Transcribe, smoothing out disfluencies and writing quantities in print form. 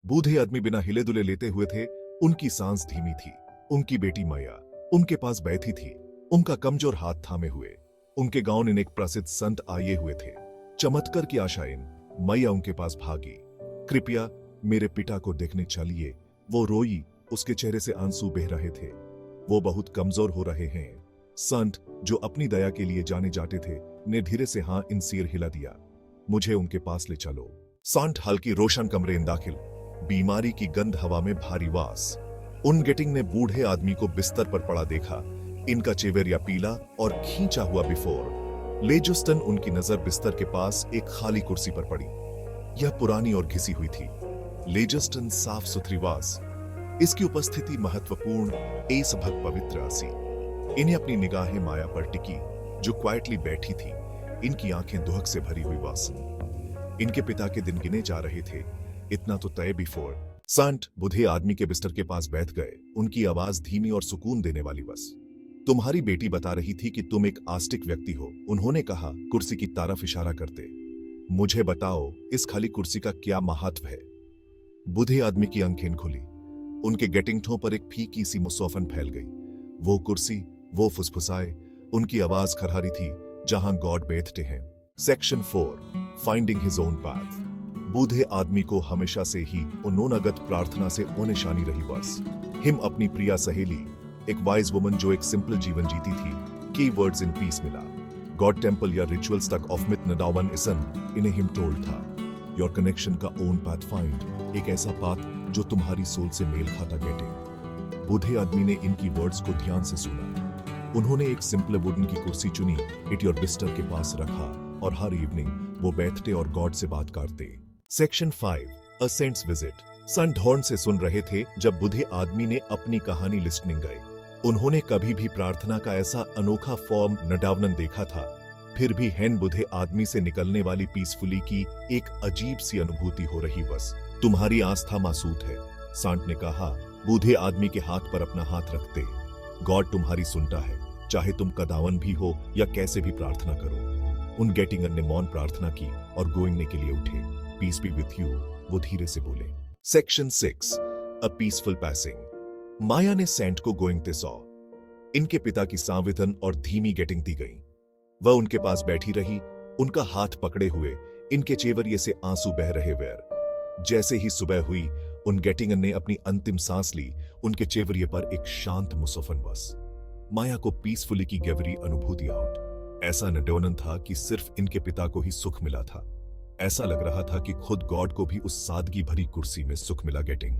बूढ़े आदमी बिना हिले दुले लेते हुए थे। उनकी सांस धीमी थी। उनकी बेटी मैया उनके पास बैठी थी, उनका कमजोर हाथ थामे हुए। उनके गांव में एक प्रसिद्ध संत आए हुए थे। चमत्कार की आशाएं मैया उनके पास भागी। कृपया मेरे पिता को देखने चलिए। वो रोई, उसके चेहरे से आंसू बह रहे थे। वो बहुत कमजोर हो रहे हैं। संत, जो अपनी दया के लिए जाने जाते थे, ने धीरे से हाँ इन सिर हिला दिया। मुझे उनके पास ले चलो। संत हल्की रोशन कमरे में दाखिल। बीमारी की गंध, हवा में भारी वास। उन गेटिंग ने बूढ़े आदमी को बिस्तर पर पड़ा देखा। इनका चेहरा पीला और खींचा हुआ बिफोर। लेजुस्टन उनकी नजर बिस्तर के पास एक खाली कुर्सी पर पड़ी। यह पुरानी और घिसी हुई थी। लेजुस्टन साफ सुथरी वास। इसकी उपस्थिति महत्वपूर्ण, एसभक्त पवित्र आसी। इन्हें अपनी निगाहें माया पर टिकी, जो क्वाइटली बैठी थी। इनकी आंखें दुहक से भरी हुई वासन। इनके पिता के दिन गिने जा रहे थे। इतना तो तय बिफोर। संत बूढ़े आदमी के बिस्तर के पास बैठ गए। उनकी आवाज धीमी और सुकून देने वाली। बस तुम्हारी बेटी बता रही थी कि तुम एक आस्तिक व्यक्ति हो, उन्होंने कहा, कुर्सी की तरफ इशारा करते। मुझे बताओ, इस खाली कुर्सी का क्या महत्व है? बूढ़े आदमी की आंखें खुली। उनके गेटिंगठों पर एक फीकी सी मुसौफन फैल गई। वो कुर्सी, वो फुसफुसाए, उनकी आवाज खरहारी थी, जहां गॉड बैठते हैं। Section 4, finding his own path. बूढ़े आदमी को हमेशा से ही उन्नोनगत प्रार्थना से ओनेशानी रही। बस हिम अपनी प्रिया सहेली, एक वाइज वुमन जो एक सिंपल जीवन जीती थी, की वर्ड्स इन पीस मिला। गॉड टेंपल या रिचुअल्स तक ऑफ मिथ नडावन इसन इन्हें हिम टोल्ड था। योर कनेक्शन का ओन पाथ फाइंड, एक ऐसा पाथ जो तुम्हारी सोल से मेल खाता गेटे। बूढ़े आदमी ने इनकी वर्ड्स को ध्यान से सुना। उन्होंने एक सिंपल वुडन की कुर्सी चुनी, इट योर बिस्तर के पास रखा, और हर इवनिंग वो बैठते और गॉड से बात करते। सेक्शन 5, अ सेंट्स विजिट। संत ध्यान से सुन रहे थे जब बूढ़े आदमी ने अपनी कहानी लिस्टनिंग गए। उन्होंने कभी भी प्रार्थना का ऐसा अनोखा फॉर्म नडावनन देखा था। फिर भी हैन बूढ़े आदमी से निकलने वाली पीसफुली की एक अजीब सी अनुभूति हो रही। बस तुम्हारी आस्था मासूत है, संत ने कहा, बूढ़े आदमी के हाथ पर अपना हाथ रखते। गॉड तुम्हारी सुनता है, चाहे तुम कदावन भी हो या कैसे भी प्रार्थना करो। उन गेटिंगन ने मौन प्रार्थना की और गोइंगने के लिए उठे। पीस बी विथ यू, वो धीरे से बोले। Section 6, a peaceful passing. Maya ने सेंट को गोइंगते सौ। इनके पिता की सांविधन और धीमी गेटिंग दी गई। वह उनके पास बैठी रही, उनका हाथ पकड़े हुए, इनके चेवरिये से आंसू बह रहे वेर। जैसे ही सुबह हुई, उन गेटिंगन ने अपनी अंतिम सांस ली। उनके चेवरिये पर एक शांत मुसफन। बस माया को पीसफुली की गहरी अनुभूति आउट। ऐसा नडोनन था कि सिर्फ इनके पिता को ही सुख मिला था। ऐसा लग रहा था कि खुद गॉड को भी उस सादगी भरी कुर्सी में सुख मिला। गेटिंग